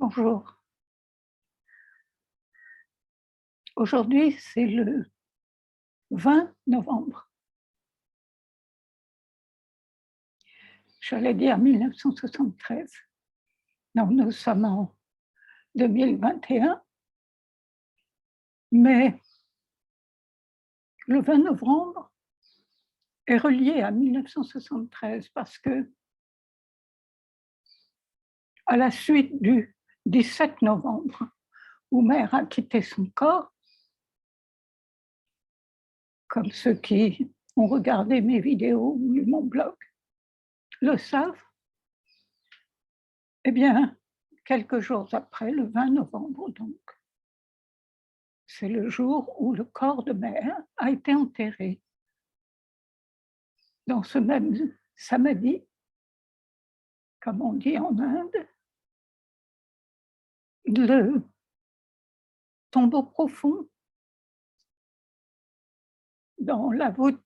Bonjour. Aujourd'hui, c'est le 20 novembre. J'allais dire 1973. Non, nous sommes en 2021, mais le 20 novembre est relié à 1973 parce que, à la suite du 17 novembre, où Mère a quitté son corps, comme ceux qui ont regardé mes vidéos ou lu mon blog le savent, eh bien, quelques jours après, le 20 novembre donc, c'est le jour où le corps de Mère a été enterré. Dans ce même samadhi, comme on dit en Inde, le tombeau profond dans la voûte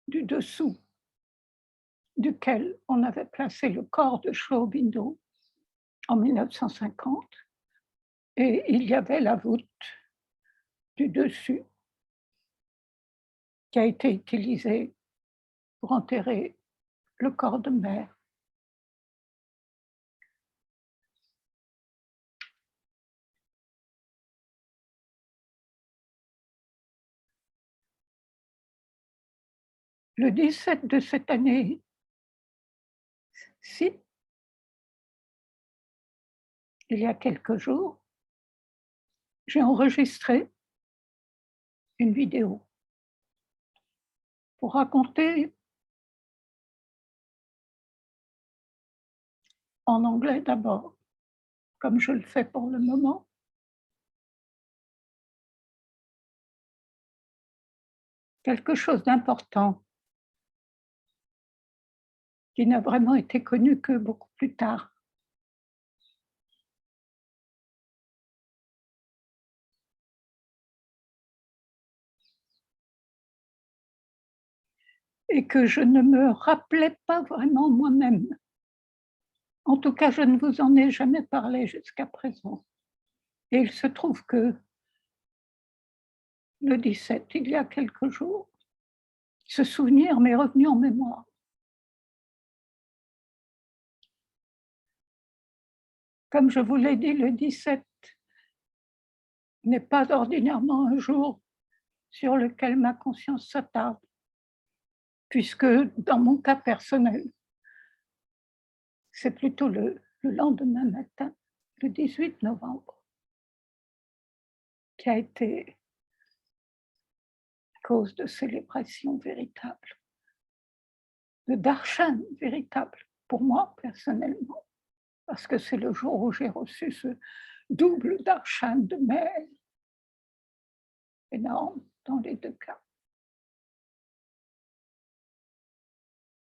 du dessous duquel on avait placé le corps de Sri Aurobindo en 1950, et il y avait la voûte du dessus qui a été utilisée pour enterrer le corps de Mère. Le 17 de cette année-ci, il y a quelques jours, j'ai enregistré une vidéo pour raconter, en anglais d'abord, comme je le fais pour le moment, quelque chose d'important qui n'a vraiment été connu que beaucoup plus tard. Et que je ne me rappelais pas vraiment moi-même. En tout cas, je ne vous en ai jamais parlé jusqu'à présent. Et il se trouve que le 17, il y a quelques jours, ce souvenir m'est revenu en mémoire. Comme je vous l'ai dit, le 17 n'est pas ordinairement un jour sur lequel ma conscience s'attarde, puisque dans mon cas personnel, c'est plutôt le lendemain matin, le 18 novembre, qui a été cause de célébration véritable, de darshan véritable, pour moi personnellement, parce que c'est le jour où j'ai reçu ce double darshan de Mère, énorme dans les deux cas,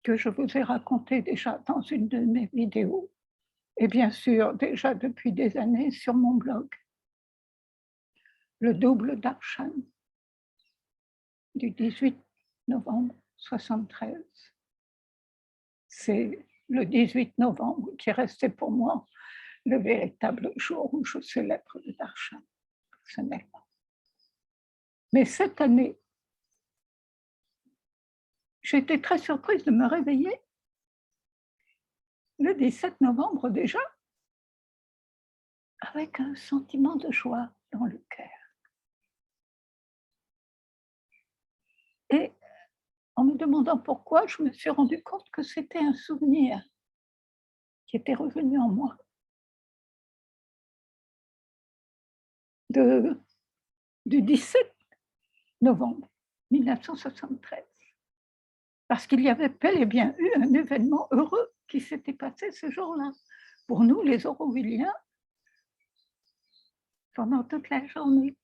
que je vous ai raconté déjà dans une de mes vidéos, et bien sûr déjà depuis des années sur mon blog. Le double darshan du 18 novembre 73. C'est le 18 novembre qui est resté pour moi le véritable jour où je célèbre le darshan personnellement. Mais cette année, j'ai été très surprise de me réveiller le 17 novembre déjà, avec un sentiment de joie dans le cœur. Et en me demandant pourquoi, je me suis rendu compte que c'était un souvenir qui était revenu en moi de, du 17 novembre 1973. Parce qu'il y avait bel et bien eu un événement heureux qui s'était passé ce jour-là. Pour nous, les Aurovilliens, pendant toute la journée.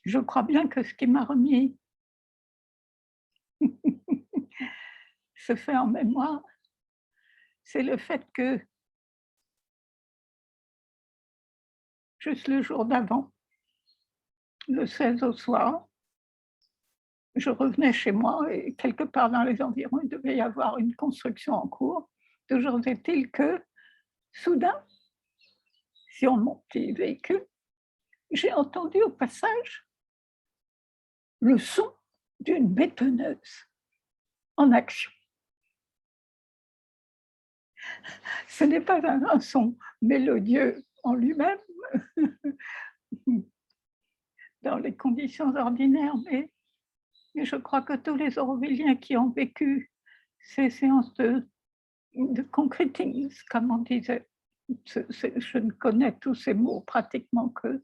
Je crois bien que ce qui m'a remis ce fait en mémoire, c'est le fait que, juste le jour d'avant, le 16 au soir, je revenais chez moi et quelque part dans les environs, il devait y avoir une construction en cours. Toujours est-il que, soudain, sur mon petit véhicule, j'ai entendu au passage le son d'une bétonneuse en action. Ce n'est pas un son mélodieux en lui-même, dans les conditions ordinaires, mais je crois que tous les Aurovilliens qui ont vécu ces séances de concreting, comme on disait, je ne connais tous ces mots pratiquement que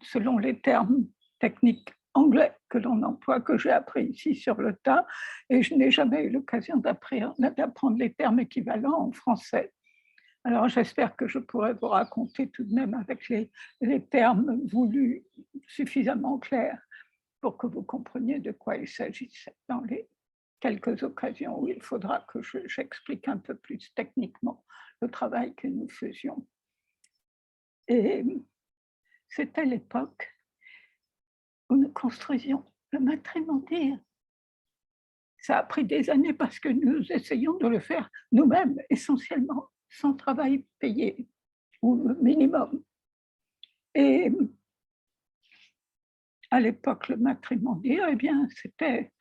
selon les termes techniques anglais que l'on emploie, que j'ai appris ici sur le tas, et je n'ai jamais eu l'occasion d'apprendre les termes équivalents en français. Alors j'espère que je pourrai vous raconter tout de même avec les termes voulus suffisamment clairs pour que vous compreniez de quoi il s'agissait dans les quelques occasions où il faudra que j'explique un peu plus techniquement le travail que nous faisions. Et c'était l'époque où nous construisions le matrimondir. Ça a pris des années parce que nous essayons de le faire nous-mêmes, essentiellement, sans travail payé ou minimum. Et à l'époque, le matrimondir, eh bien, c'était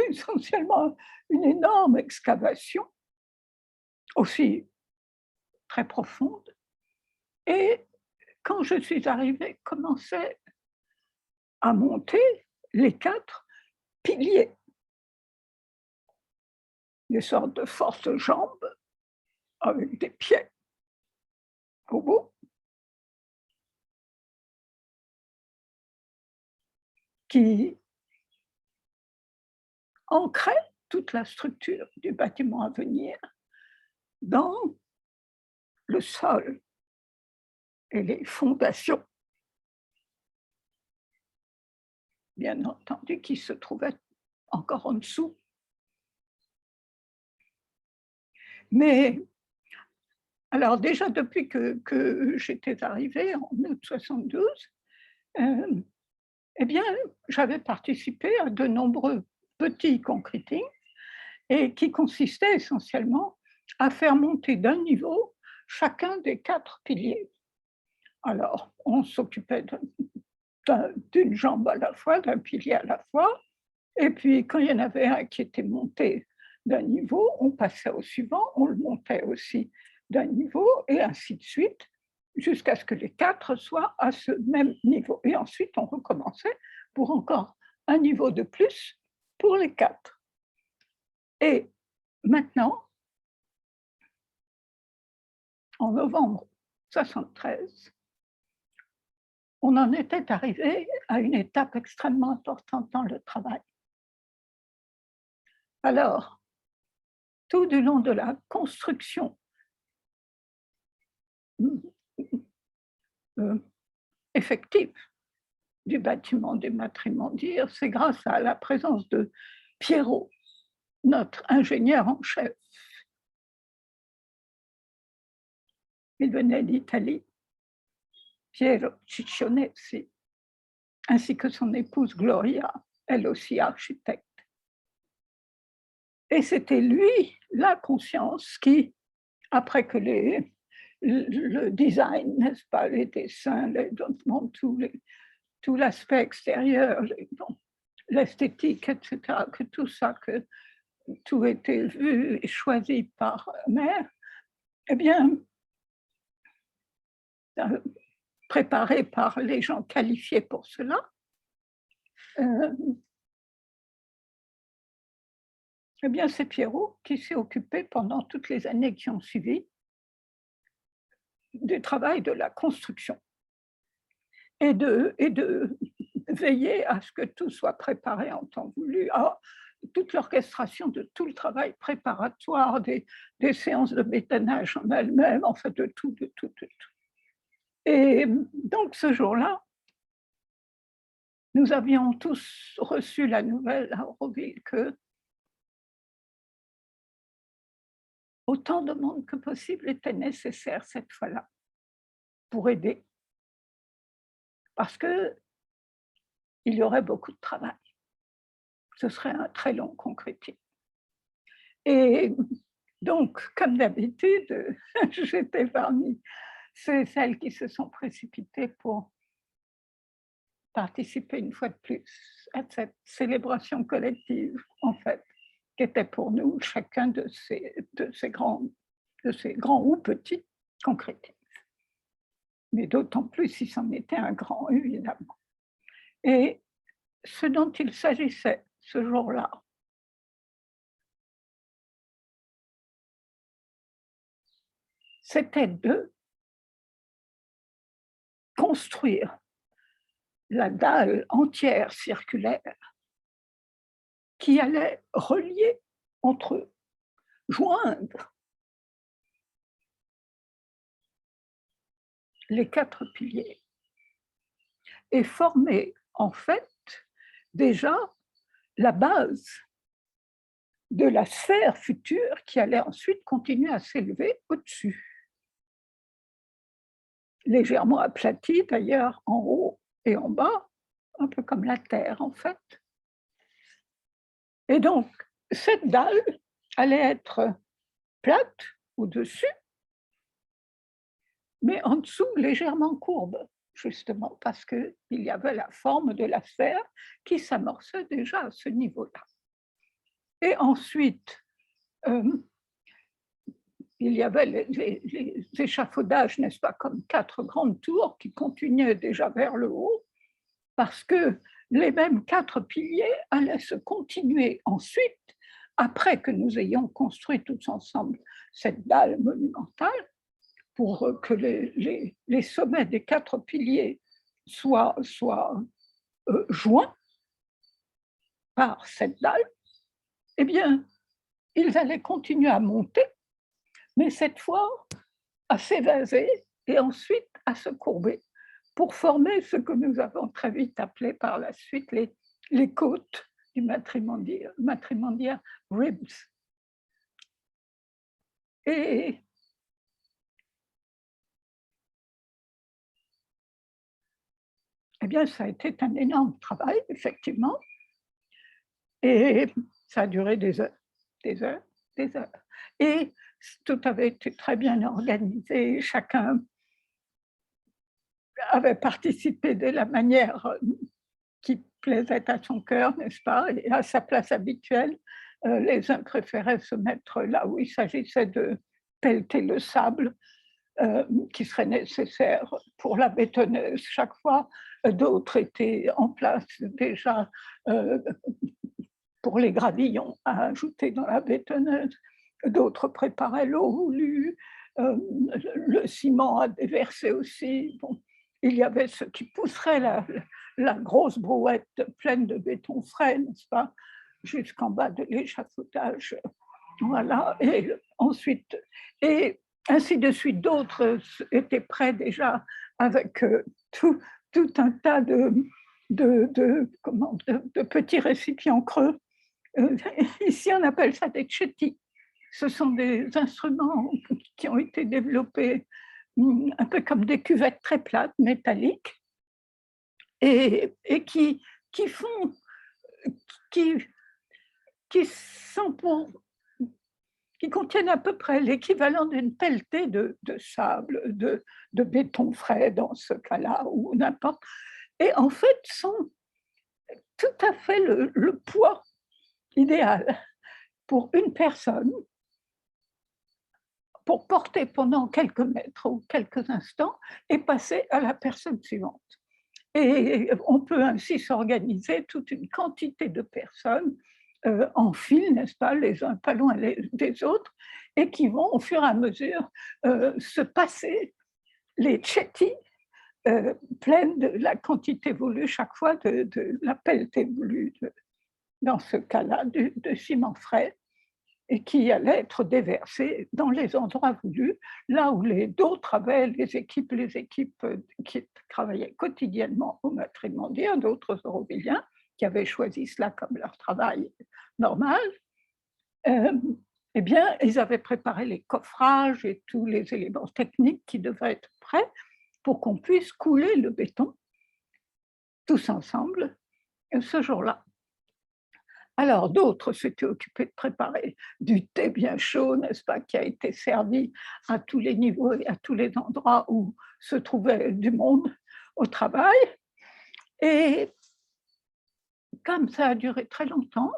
essentiellement une énorme excavation, aussi très profonde. Et quand je suis arrivée, commençaient à monter les 4 piliers, des sortes de fortes jambes avec des pieds au bout, qui ancraient toute la structure du bâtiment à venir dans le sol et les fondations, bien entendu, qui se trouvaient encore en dessous. Mais alors déjà depuis que j'étais arrivée en août 72, eh bien, j'avais participé à de nombreux petits concretings et qui consistaient essentiellement à faire monter d'un niveau chacun des 4 piliers. Alors, on s'occupait d'une jambe à la fois, d'un pilier à la fois, et puis quand il y en avait un qui était monté d'un niveau, on passait au suivant, on le montait aussi d'un niveau, et ainsi de suite, jusqu'à ce que les 4 soient à ce même niveau. Et ensuite, on recommençait pour encore un niveau de plus pour les 4. Et maintenant, en novembre 73, on en était arrivé à une étape extrêmement importante dans le travail. Alors, tout du long de la construction effective du bâtiment du matrimondir, c'est grâce à la présence de Piero, notre ingénieur en chef. Il venait d'Italie, Piero Ciccionesi, ainsi que son épouse Gloria, elle aussi architecte. Et c'était lui, la conscience, qui, après que le design, n'est-ce pas, les dessins, tout l'aspect extérieur, l'esthétique, etc., que tout ça, que tout était vu et choisi par Mère, eh bien, préparé par les gens qualifiés pour cela, eh bien, c'est Piero qui s'est occupé pendant toutes les années qui ont suivi du travail de la construction et de veiller à ce que tout soit préparé en temps voulu. Alors, toute l'orchestration de tout le travail préparatoire, des séances de bétonnage en elles-mêmes, en fait, de tout. Et donc, ce jour-là, nous avions tous reçu la nouvelle à Auroville que autant de monde que possible était nécessaire cette fois-là pour aider. Parce qu'il y aurait beaucoup de travail. ce serait un très long concrétisme. Et donc, comme d'habitude, j'étais parmi celles qui se sont précipitées pour participer une fois de plus à cette célébration collective, en fait, qui était pour nous chacun de ces grands ou petits concrétismes. Mais d'autant plus si c'en était un grand, évidemment. Et ce dont il s'agissait ce jour-là, c'était de construire la dalle entière circulaire qui allait relier entre eux, joindre les 4 piliers et former en fait déjà la base de la sphère future qui allait ensuite continuer à s'élever au-dessus. Légèrement aplatie d'ailleurs en haut et en bas, un peu comme la Terre en fait. Et donc, cette dalle allait être plate au-dessus, mais en dessous légèrement courbe, justement parce qu'il y avait la forme de la sphère qui s'amorçait déjà à ce niveau-là. Et ensuite, il y avait les échafaudages, n'est-ce pas, comme 4 grandes tours qui continuaient déjà vers le haut, parce que les mêmes 4 piliers allaient se continuer ensuite, après que nous ayons construit tous ensemble cette dalle monumentale, pour que les sommets des 4 piliers soient joints par cette dalle, eh bien, ils allaient continuer à monter, mais cette fois à s'évaser et ensuite à se courber pour former ce que nous avons très vite appelé par la suite les côtes du matrimondial ribs. Et eh bien, ça a été un énorme travail, effectivement, et ça a duré des heures, des heures, des heures. Et tout avait été très bien organisé, chacun avait participé de la manière qui plaisait à son cœur, n'est-ce pas, et à sa place habituelle. Les uns préféraient se mettre là où il s'agissait de pelleter le sable qui serait nécessaire pour la bétonneuse chaque fois. D'autres étaient en place déjà pour les gravillons à ajouter dans la bétonneuse. D'autres préparaient l'eau voulue, le ciment à déverser aussi. Bon, il y avait ceux qui pousseraient la grosse brouette pleine de béton frais, n'est-ce pas, jusqu'en bas de l'échafaudage. Voilà, et ensuite, et ainsi de suite, d'autres étaient prêts déjà avec tout un tas de petits récipients creux. Ici, on appelle ça des chettis. Ce sont des instruments qui ont été développés un peu comme des cuvettes très plates, métalliques, et qui font, qui sont qui contiennent à peu près l'équivalent d'une pelletée de sable, de béton frais dans ce cas-là, ou n'importe. Et en fait, sont tout à fait le poids idéal pour une personne pour porter pendant quelques mètres ou quelques instants et passer à la personne suivante. Et on peut ainsi s'organiser toute une quantité de personnes en file, n'est-ce pas, les uns pas loin des autres, et qui vont au fur et à mesure se passer les chettis pleines de la quantité voulue chaque fois de la pelletée voulue, dans ce cas-là, de ciment frais, et qui allait être déversé dans les endroits voulus, là où d'autres avaient les équipes qui travaillaient quotidiennement au matrimondial, d'autres eurovilliens, qui avaient choisi cela comme leur travail normal, eh bien, ils avaient préparé les coffrages et tous les éléments techniques qui devaient être prêts pour qu'on puisse couler le béton tous ensemble ce jour-là. Alors d'autres s'étaient occupés de préparer du thé bien chaud, n'est-ce pas, qui a été servi à tous les niveaux et à tous les endroits où se trouvait du monde au travail. Et comme ça a duré très longtemps,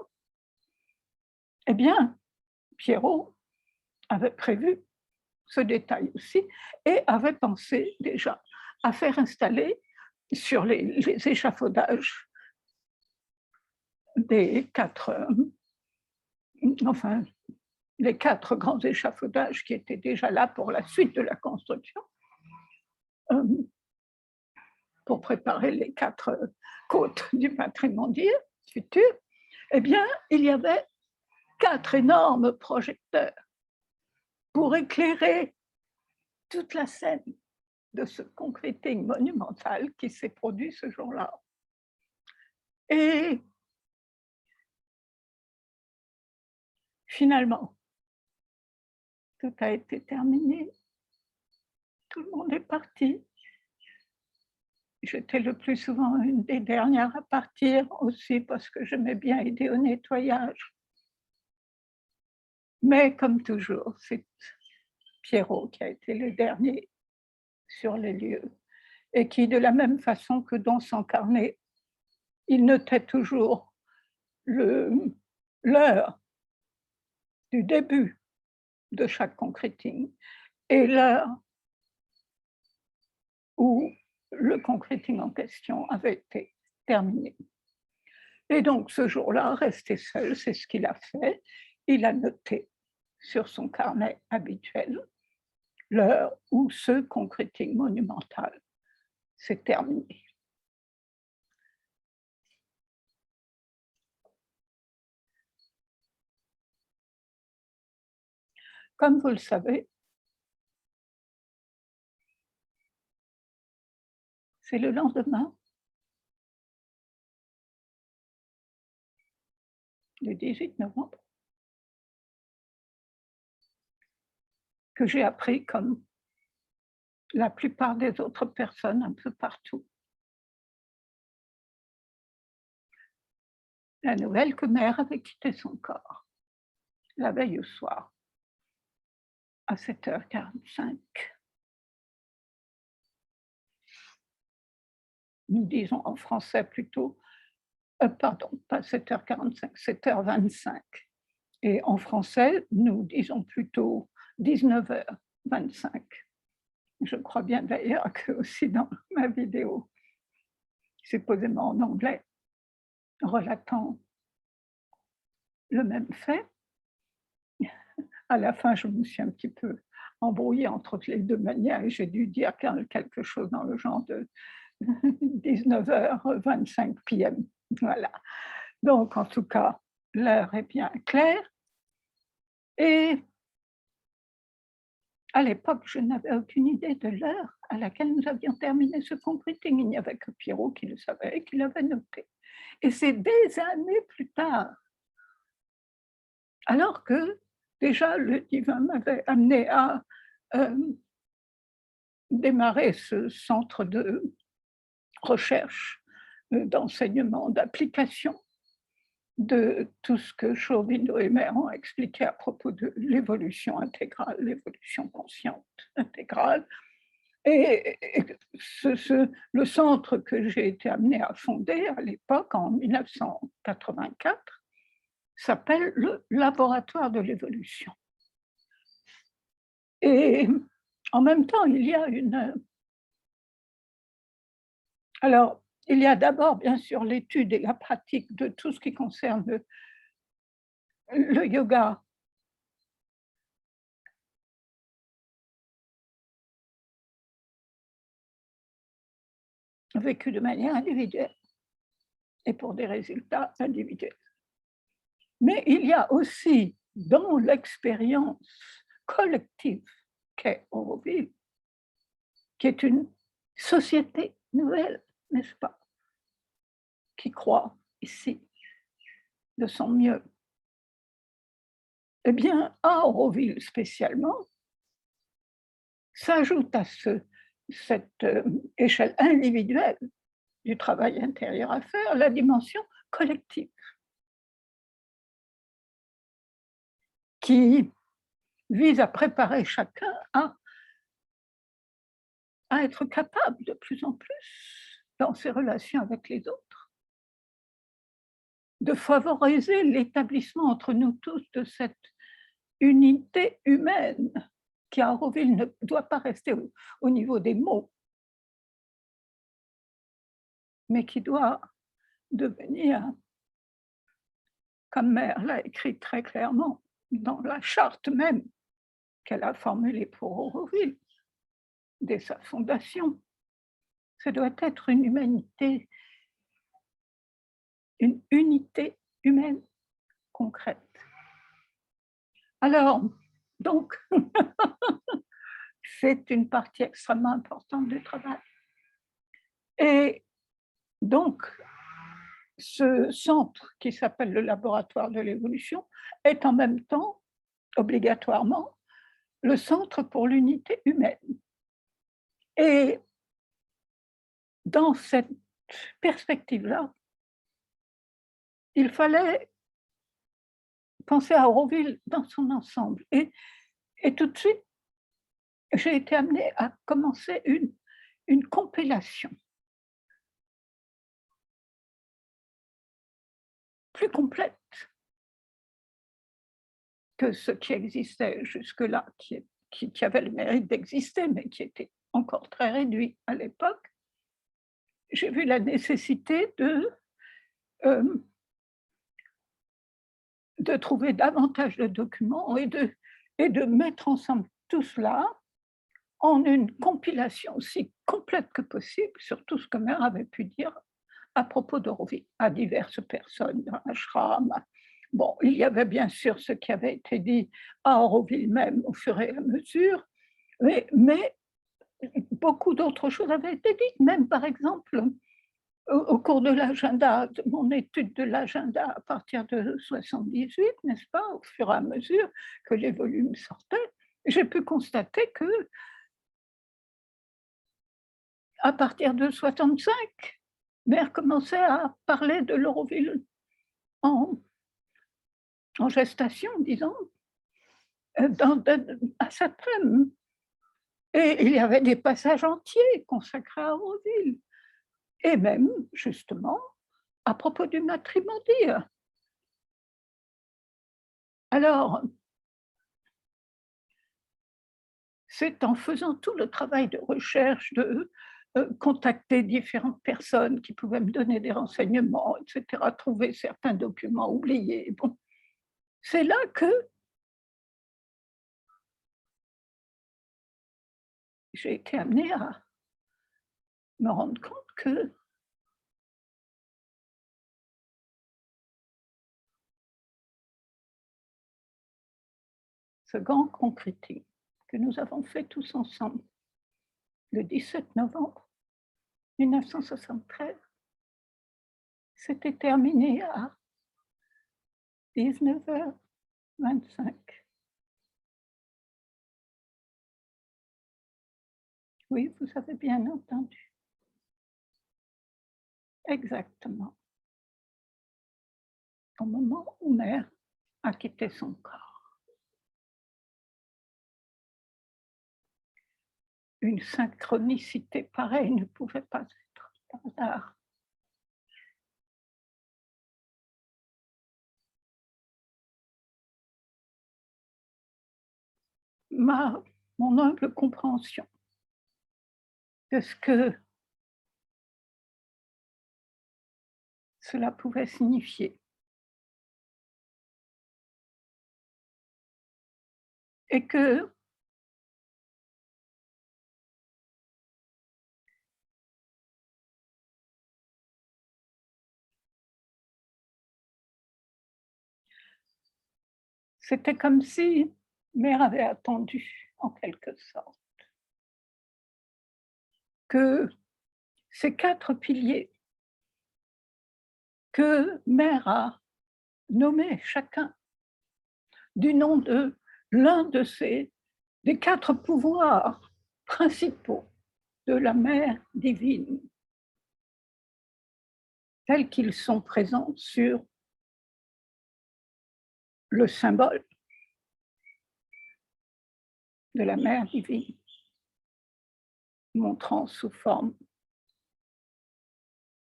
eh bien, Pierrot avait prévu ce détail aussi et avait pensé déjà à faire installer sur les échafaudages des quatre, enfin, les quatre grands échafaudages qui étaient déjà là pour la suite de la construction, euh, pour préparer les quatre côtes du patrimoine futur, eh bien, il y avait quatre énormes projecteurs pour éclairer toute la scène de ce concreting monumental qui s'est produit ce jour-là. Et finalement, tout a été terminé, tout le monde est parti. J'étais le plus souvent une des dernières à partir aussi parce que j'aimais bien aider au nettoyage. Mais comme toujours, c'est Pierrot qui a été le dernier sur les lieux et qui, de la même façon que dans son carnet, il notait toujours l'heure du début de chaque concreting et l'heure où le concreting en question avait été terminé. Et donc ce jour-là, resté seul, c'est ce qu'il a fait. Il a noté sur son carnet habituel l'heure où ce concreting monumental s'est terminé. Comme vous le savez, c'est le lendemain, le 18 novembre, que j'ai appris, comme la plupart des autres personnes un peu partout, la nouvelle que mère avait quitté son corps la veille au soir, à 7h45. Nous disons en français plutôt, pardon, pas 7h45, 7h25. Et en français, nous disons plutôt 19h25. Je crois bien d'ailleurs que aussi dans ma vidéo, supposément en anglais, relatant le même fait, à la fin, je me suis un petit peu embrouillée entre les deux manières et j'ai dû dire quelque chose dans le genre de 19h25 p.m. Voilà. Donc, en tout cas, l'heure est bien claire. Et à l'époque, je n'avais aucune idée de l'heure à laquelle nous avions terminé ce concreting. Il n'y avait que Pierrot qui le savait et qui l'avait noté. Et c'est des années plus tard, alors que déjà le divin m'avait amené à démarrer ce centre de recherche, d'enseignement, d'application de tout ce que Chauvinot et Mère ont expliqué à propos de l'évolution intégrale, l'évolution consciente intégrale. Et le centre que j'ai été amenée à fonder à l'époque, en 1984, s'appelle le Laboratoire de l'évolution. Et en même temps, il y a alors, il y a d'abord, bien sûr, l'étude et la pratique de tout ce qui concerne le yoga vécu de manière individuelle et pour des résultats individuels. Mais il y a aussi dans l'expérience collective qu'est Auroville, qui est une société nouvelle, n'est-ce pas, qui croit ici de son mieux. Eh bien, à Auroville spécialement, s'ajoute à cette échelle individuelle du travail intérieur à faire la dimension collective. qui vise à préparer chacun à être capable de plus en plus, dans ses relations avec les autres, de favoriser l'établissement entre nous tous de cette unité humaine qui, à Auroville, ne doit pas rester au niveau des mots, mais qui doit devenir, comme Mère l'a écrit très clairement dans la charte même qu'elle a formulée pour Auroville, dès sa fondation, ça doit être une humanité, une unité humaine concrète. Alors, donc, c'est une partie extrêmement importante du travail. Et donc, ce centre qui s'appelle le laboratoire de l'évolution est en même temps, obligatoirement, le centre pour l'unité humaine. Et dans cette perspective-là, il fallait penser à Auroville dans son ensemble. Et tout de suite, j'ai été amenée à commencer une compilation plus complète que ce qui existait jusque-là, qui avait le mérite d'exister, mais qui était encore très réduit à l'époque. J'ai vu la nécessité de trouver davantage de documents et de mettre ensemble tout cela en une compilation aussi complète que possible sur tout ce que Mère avait pu dire à propos d'Auroville, à diverses personnes dans l'ashram. Bon, il y avait bien sûr ce qui avait été dit à Auroville même au fur et à mesure, mais beaucoup d'autres choses avaient été dites, même par exemple au cours de l'agenda, de mon étude de l'agenda à partir de 78, n'est-ce pas, au fur et à mesure que les volumes sortaient, j'ai pu constater que à partir de 65, Mère commençait à parler de l'Auroville en gestation, disons, à sa thème. Et il y avait des passages entiers consacrés à Auroville. Et même, justement, à propos du matrimonial. Alors, c'est en faisant tout le travail de recherche, de contacter différentes personnes qui pouvaient me donner des renseignements, etc., trouver certains documents oubliés. Bon, c'est là que j'ai été amenée à me rendre compte que ce grand concrétisme que nous avons fait tous ensemble le 17 novembre 1973 s'était terminé à 19h25. Oui, vous avez bien entendu. Exactement. Au moment où Mère a quitté son corps. Une synchronicité pareille ne pouvait pas être par hasard. Mon humble compréhension de ce que cela pouvait signifier. Et que c'était comme si Mère avait attendu, en quelque sorte, que ces 4 piliers que Mère a nommés chacun du nom de l'un des 4 pouvoirs principaux de la Mère divine, tels qu'ils sont présents sur le symbole de la mère divine, montrant sous forme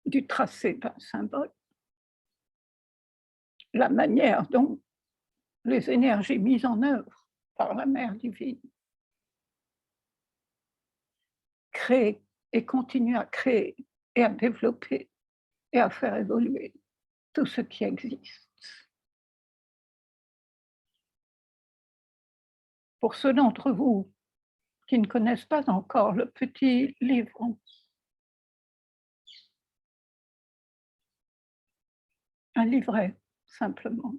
du tracé d'un symbole la manière dont les énergies mises en œuvre par la mère divine créent et continuent à créer et à développer et à faire évoluer tout ce qui existe. Pour ceux d'entre vous qui ne connaissent pas encore le petit livre, un livret simplement,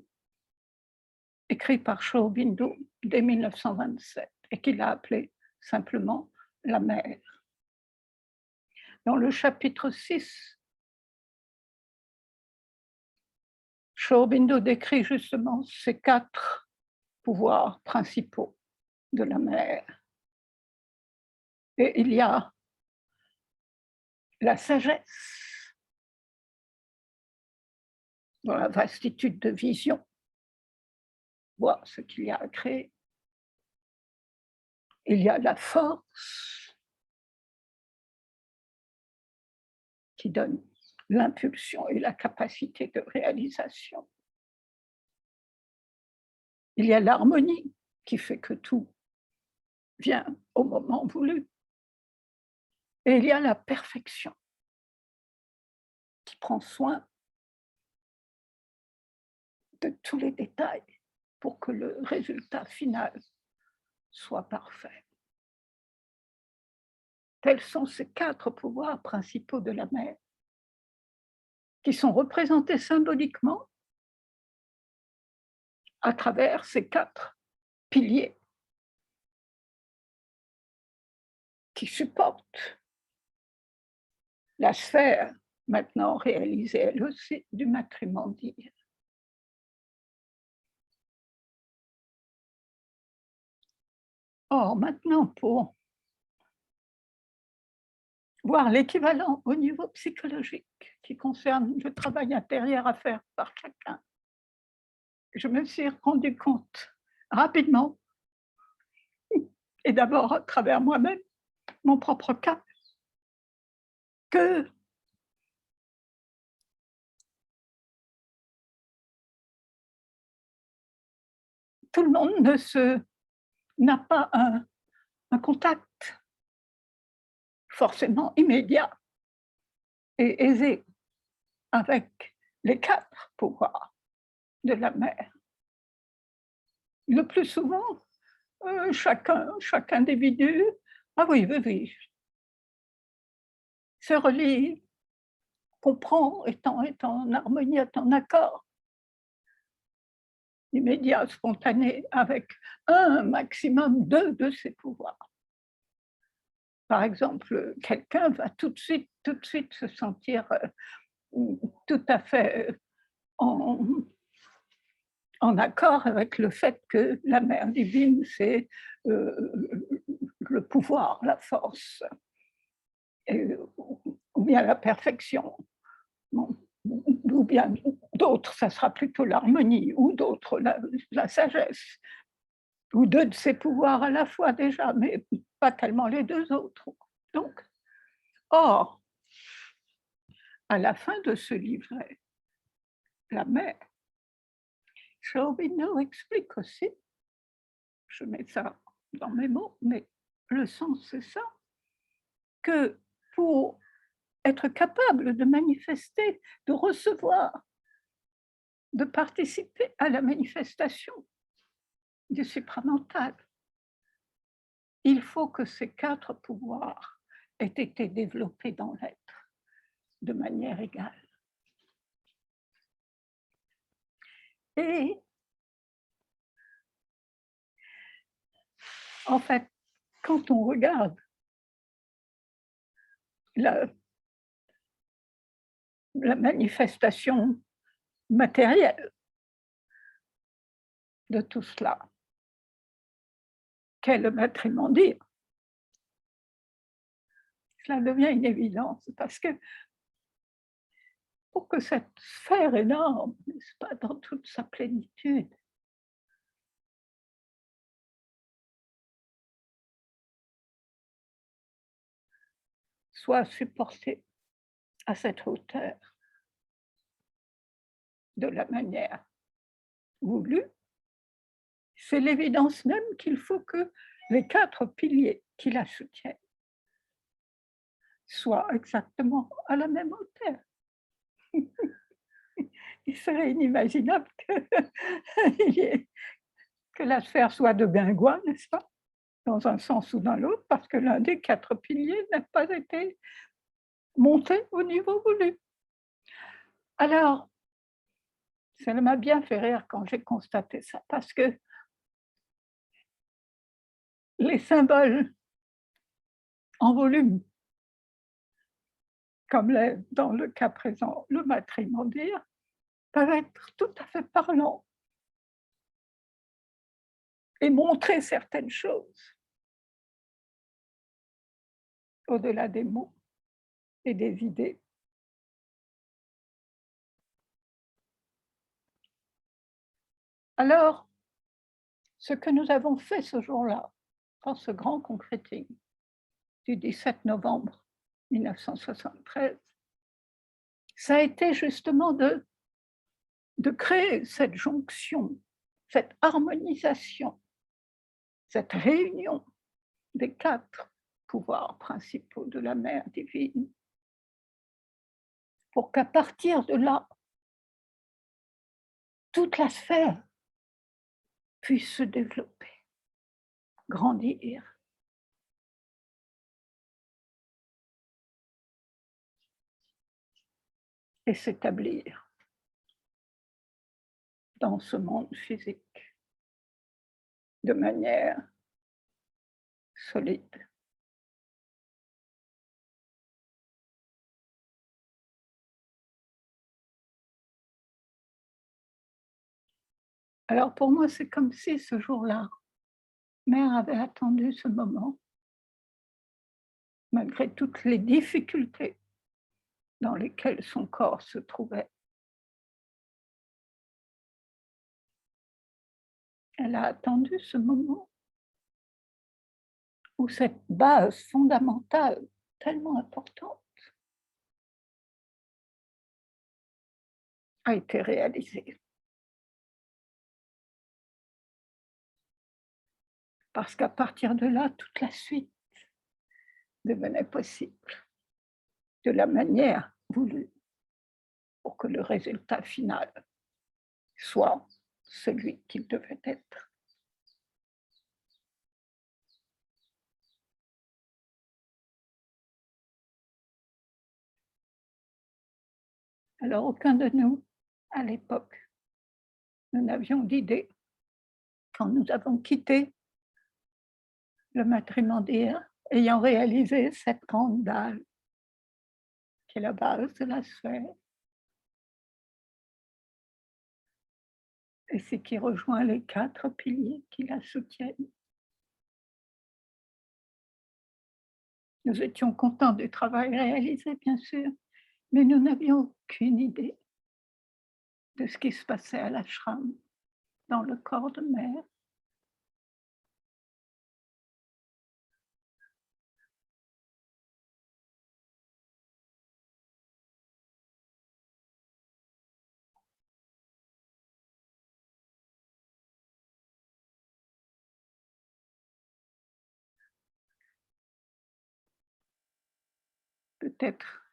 écrit par Sri Aurobindo dès 1927 et qu'il a appelé simplement La Mère. Dans le chapitre 6, Sri Aurobindo décrit justement ces 4 pouvoirs principaux de la Mère. Et il y a la sagesse, dans la vastitude de vision, voir ce qu'il y a à créer. Il y a la force qui donne l'impulsion et la capacité de réalisation. Il y a l'harmonie qui fait que tout vient au moment voulu. Et il y a la perfection qui prend soin de tous les détails pour que le résultat final soit parfait. Tels sont ces 4 pouvoirs principaux de la mère, qui sont représentés symboliquement à travers ces 4 piliers qui supportent la sphère, maintenant réalisée elle aussi, du matrimonial. Or, maintenant, pour voir l'équivalent au niveau psychologique qui concerne le travail intérieur à faire par chacun, je me suis rendu compte rapidement, et d'abord à travers moi-même, mon propre cas, que tout le monde n'a pas un contact forcément immédiat et aisé avec les 4 pouvoirs de la mère. Le plus souvent, chaque individu, ah oui, oui, oui, se relie, comprend, est en harmonie, est en accord immédiat, spontané, avec un maximum 2 de ses pouvoirs. Par exemple, quelqu'un va tout de suite se sentir tout à fait en accord avec le fait que la mère divine, c'est le pouvoir, la force, ou bien la perfection. Bon, ou bien d'autres, ça sera plutôt l'harmonie, ou d'autres, la sagesse, ou 2 de ces pouvoirs à la fois déjà, mais pas tellement les 2 autres. Donc, or, à la fin de ce livret, la mère, Sri Aurobindo explique aussi, je mets ça dans mes mots, mais le sens c'est ça, que pour être capable de manifester, de recevoir, de participer à la manifestation du supramental, il faut que ces 4 pouvoirs aient été développés dans l'être de manière égale. Et en fait, quand on regarde la manifestation matérielle de tout cela, qu'est le matrimonial, cela devient une évidence parce que pour que cette sphère énorme, n'est-ce pas, dans toute sa plénitude, soit supporté à cette hauteur de la manière voulue, c'est l'évidence même qu'il faut que les 4 piliers qui la soutiennent soient exactement à la même hauteur. Il serait inimaginable que la sphère soit de Guingois, n'est-ce pas? Dans un sens ou dans l'autre, parce que l'un des 4 piliers n'a pas été monté au niveau voulu. Alors, ça m'a bien fait rire quand j'ai constaté ça, parce que les symboles en volume, comme l'est dans le cas présent le matrimondial, peuvent être tout à fait parlants et montrer certaines choses au-delà des mots et des idées. Alors, ce que nous avons fait ce jour-là, dans ce grand concrétisme du 17 novembre 1973, ça a été justement de créer cette jonction, cette harmonisation, cette réunion des 4 pouvoirs principaux de la mère divine, pour qu'à partir de là, toute la sphère puisse se développer, grandir. Et s'établir dans ce monde physique de manière solide. Alors pour moi, c'est comme si ce jour-là, Mère avait attendu ce moment, malgré toutes les difficultés dans lesquelles son corps se trouvait. Elle a attendu ce moment où cette base fondamentale, tellement importante, a été réalisée. Parce qu'à partir de là, toute la suite devenait possible, de la manière voulue, pour que le résultat final soit celui qu'il devait être. Alors aucun de nous, à l'époque, nous n'avions d'idée, quand nous avons quitté le matrimondial, ayant réalisé cette grande dalle, qui est la base de la sphère, et c'est qui rejoint les 4 piliers qui la soutiennent. Nous étions contents du travail réalisé, bien sûr, mais nous n'avions aucune idée de ce qui se passait à l'ashram, dans le corps de Mère. Peut-être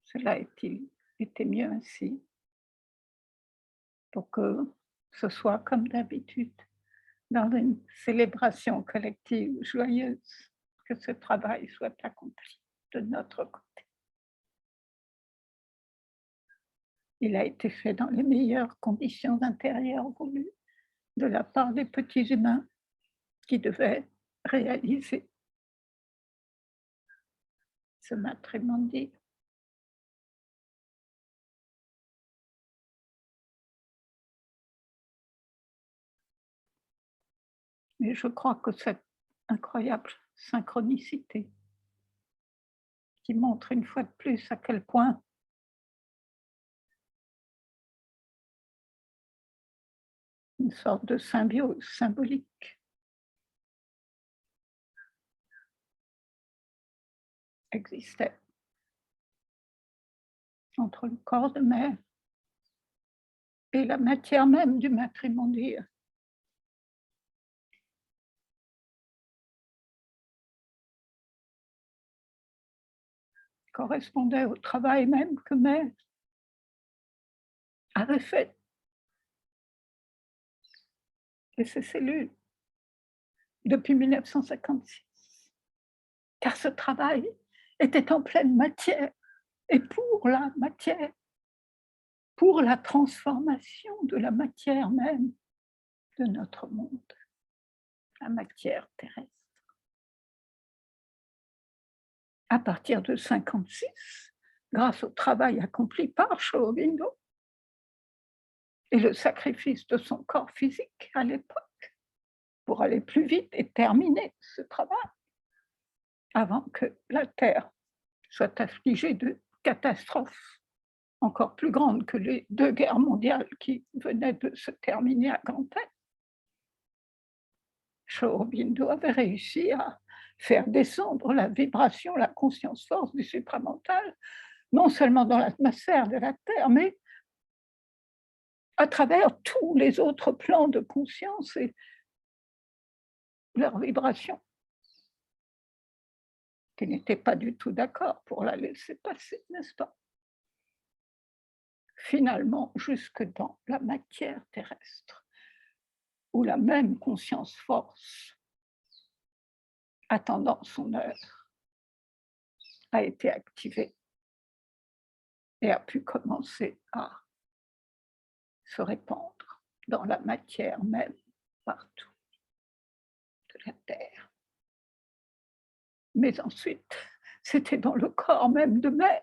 cela a-t-il été mieux ainsi, pour que ce soit comme d'habitude, dans une célébration collective joyeuse, que ce travail soit accompli de notre côté. Il a été fait dans les meilleures conditions intérieures voulues de la part des petits humains qui devaient réaliser ce matrimondial. Mais je crois que cette incroyable synchronicité qui montre une fois de plus à quel point une sorte de symbiose symbolique existait entre le corps de mère et la matière même du matrimonial. Correspondait au travail même que mère avait fait de ces cellules depuis 1956. Car ce travail était en pleine matière et pour la matière, pour la transformation de la matière même de notre monde, la matière terrestre. À partir de 1956, grâce au travail accompli par Sri Aurobindo et le sacrifice de son corps physique à l'époque, pour aller plus vite et terminer ce travail, avant que la Terre soit affligée de catastrophes encore plus grandes que les 2 guerres mondiales qui venaient de se terminer à grande peine. Sri Aurobindo avait réussi à faire descendre la vibration, la conscience force du supramental, non seulement dans l'atmosphère de la Terre, mais à travers tous les autres plans de conscience et leurs vibrations, qui n'étaient pas du tout d'accord pour la laisser passer, n'est-ce pas? Finalement, jusque dans la matière terrestre, où la même conscience force, attendant son heure, a été activée et a pu commencer à se répandre dans la matière même, partout de la Terre. Mais ensuite, c'était dans le corps même de mère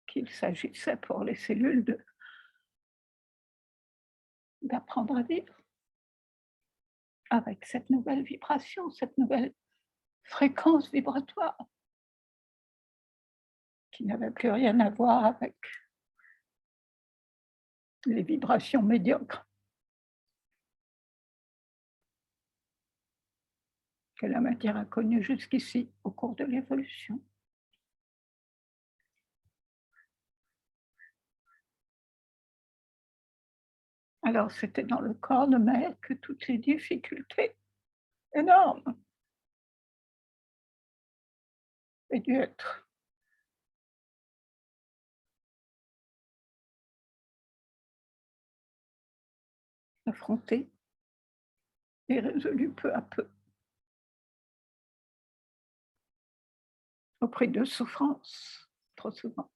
qu'il s'agissait pour les cellules d'apprendre à vivre avec cette nouvelle vibration, cette nouvelle fréquence vibratoire qui n'avait plus rien à voir avec les vibrations médiocres que la matière a connues jusqu'ici au cours de l'évolution. Alors c'était dans le corps de mère que toutes les difficultés énormes aient dû être affrontées et résolues peu à peu, au prix de souffrances, trop souvent,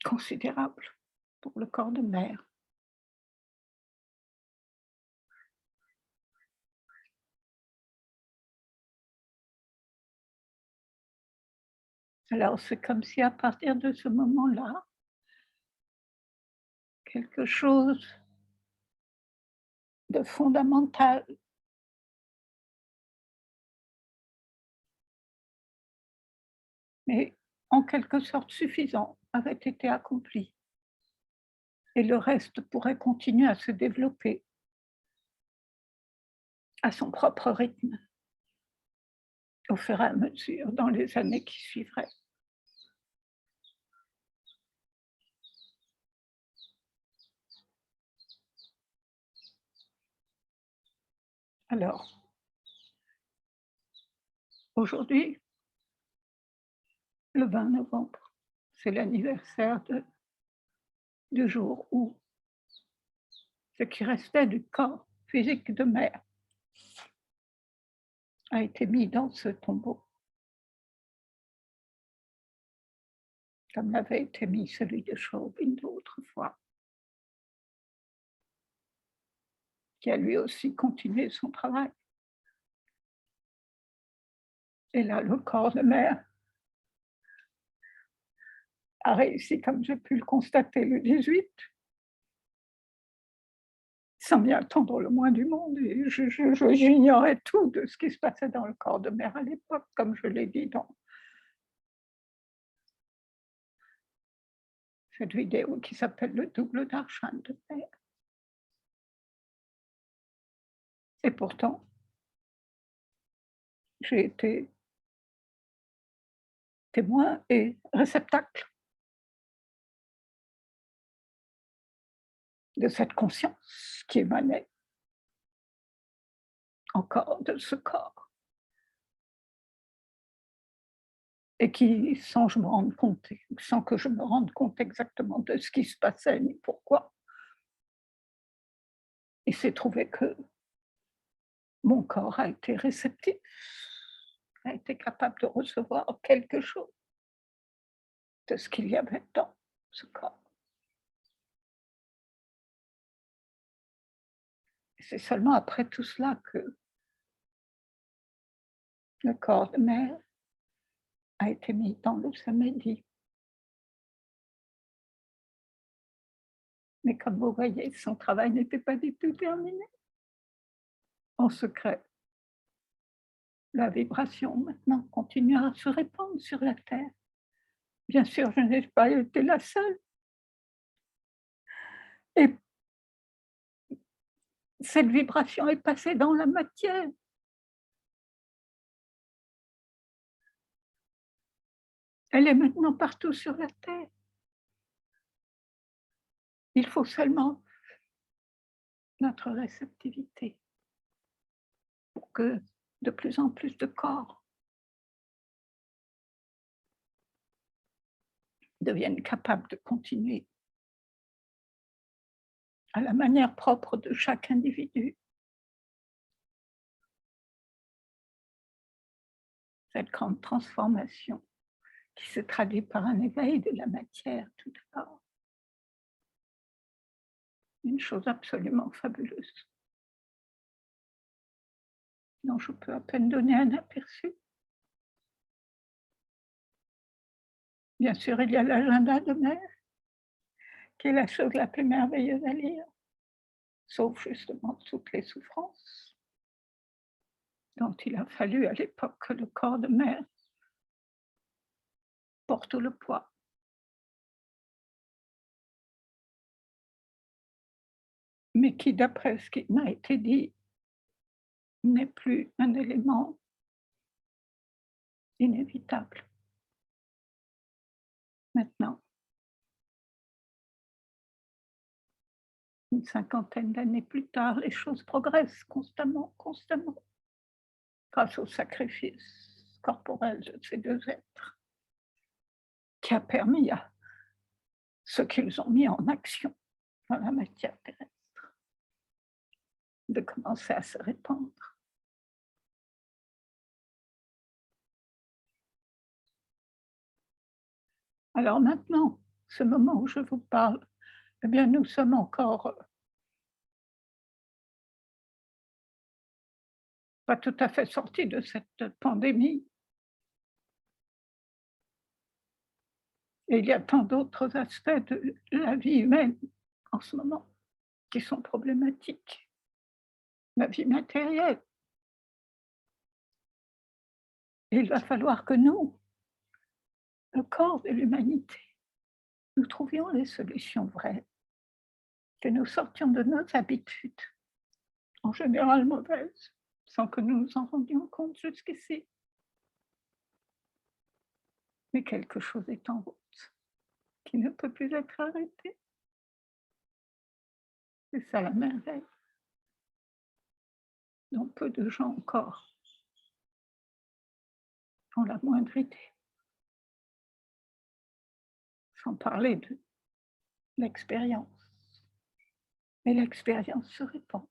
considérables pour le corps de mère. Alors c'est comme si à partir de ce moment-là, quelque chose de fondamental mais en quelque sorte suffisant avait été accompli. Et le reste pourrait continuer à se développer à son propre rythme, au fur et à mesure, dans les années qui suivraient. Alors, aujourd'hui, le 20 novembre, c'est l'anniversaire du jour où ce qui restait du corps physique de mère a été mis dans ce tombeau, comme l'avait été mis celui de Sri Aurobindo autrefois, qui a lui aussi continué son travail. Et là, le corps de mère a réussi, comme j'ai pu le constater le 18, sans m'y attendre le moins du monde. Et j'ignorais tout de ce qui se passait dans le corps de mère à l'époque, comme je l'ai dit dans cette vidéo qui s'appelle Le double d'argent de mère. Et pourtant, j'ai été témoin et réceptacle de cette conscience qui émanait encore de ce corps et qui, sans que je me rende compte exactement de ce qui se passait ni pourquoi, il s'est trouvé que mon corps a été réceptif, a été capable de recevoir quelque chose de ce qu'il y avait dans ce corps. Et c'est seulement après tout cela que le corps de mère a été mis dans le samedi. Mais comme vous voyez, son travail n'était pas du tout terminé. En secret, la vibration maintenant continue à se répandre sur la Terre. Bien sûr, je n'ai pas été la seule. Et cette vibration est passée dans la matière. Elle est maintenant partout sur la Terre. Il faut seulement notre réceptivité pour que de plus en plus de corps deviennent capables de continuer à la manière propre de chaque individu. Cette grande transformation qui se traduit par un éveil de la matière tout d'abord. Une chose absolument fabuleuse, dont je peux à peine donner un aperçu. Bien sûr, il y a l'agenda de mère, qui est la chose la plus merveilleuse à lire, sauf justement toutes les souffrances dont il a fallu à l'époque que le corps de mère porte le poids. Mais qui, d'après ce qui m'a été dit, n'est plus un élément inévitable. Maintenant, une cinquantaine d'années plus tard, les choses progressent constamment, grâce au sacrifice corporel de ces deux êtres, qui a permis à ce qu'ils ont mis en action dans la matière terrestre de commencer à se répandre. Alors maintenant, ce moment où je vous parle, eh bien, nous sommes encore pas tout à fait sortis de cette pandémie. Et il y a tant d'autres aspects de la vie humaine en ce moment qui sont problématiques. La vie matérielle. Et il va falloir que nous, le corps de l'humanité, nous trouvions les solutions vraies, que nous sortions de nos habitudes, en général mauvaises, sans que nous nous en rendions compte jusqu'ici. Mais quelque chose est en route, qui ne peut plus être arrêté. C'est ça la merveille, dont peu de gens encore ont la moindre idée. Sans parler de l'expérience. Mais l'expérience se répand.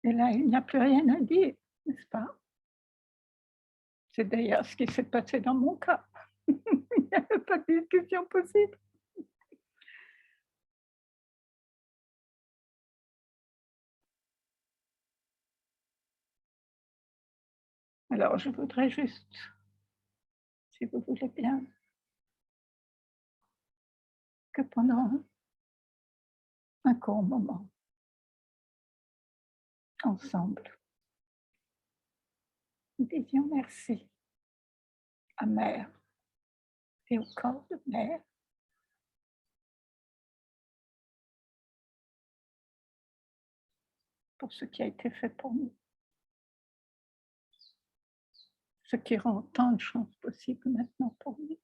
Et là, il n'y a plus rien à dire, n'est-ce pas? C'est d'ailleurs ce qui s'est passé dans mon cas. Il n'y avait pas de discussion possible. Alors, je voudrais juste, si vous voulez bien, que pendant un court moment, ensemble, nous disions merci à mère et au corps de mère pour ce qui a été fait pour nous. Ce qui rend tant de choses possibles maintenant pour nous.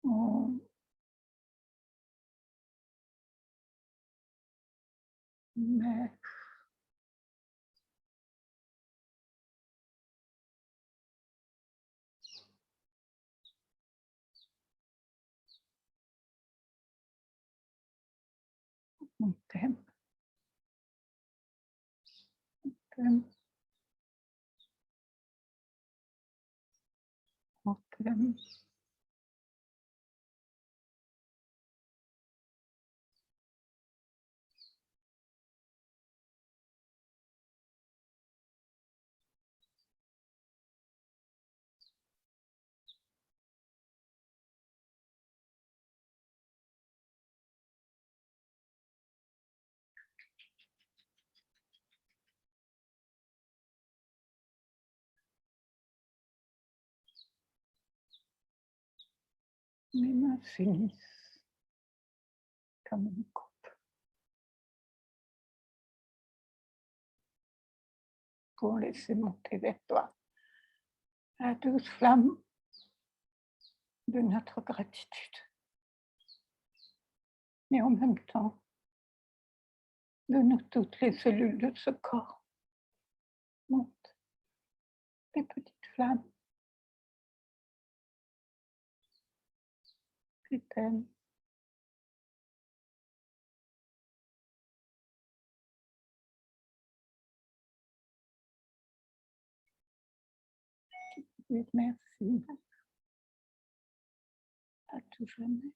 Oh, mais on t'aime, t'aime, on t'aime. Mes mains s'unissent comme une coupe pour laisser monter vers toi la douce flamme de notre gratitude. Et en même temps, de nous toutes les cellules de ce corps montent des petites flammes qui t'aiment. Et merci à tout jamais.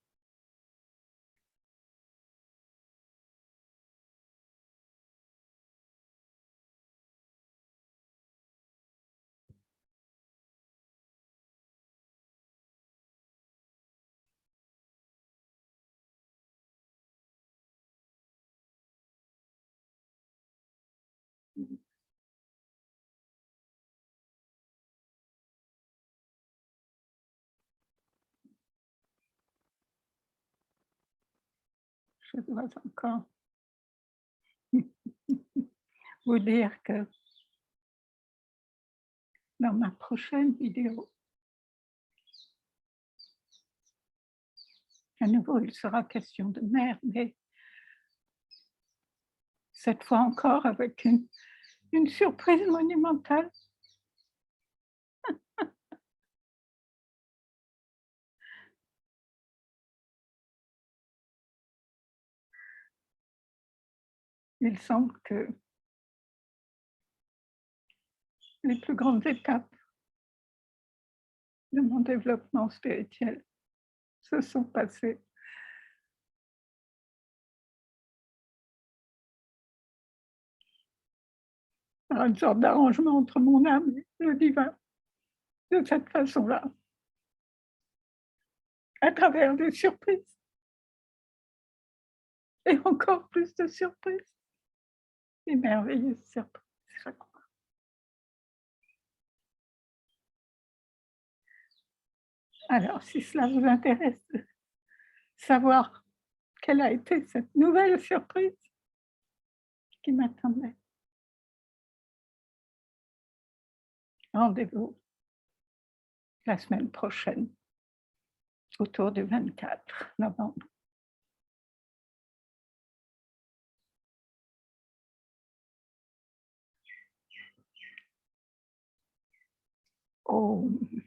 Je dois encore vous dire que dans ma prochaine vidéo, à nouveau, il sera question de mer, mais cette fois encore avec une surprise monumentale. Il semble que les plus grandes étapes de mon développement spirituel se sont passées par une sorte d'arrangement entre mon âme et le divin, de cette façon-là, à travers des surprises et encore plus de surprises, des merveilleuses surprises chaque fois. Alors, si cela vous intéresse de savoir quelle a été cette nouvelle surprise qui m'attendait, rendez-vous la semaine prochaine, autour du 24 novembre. Om.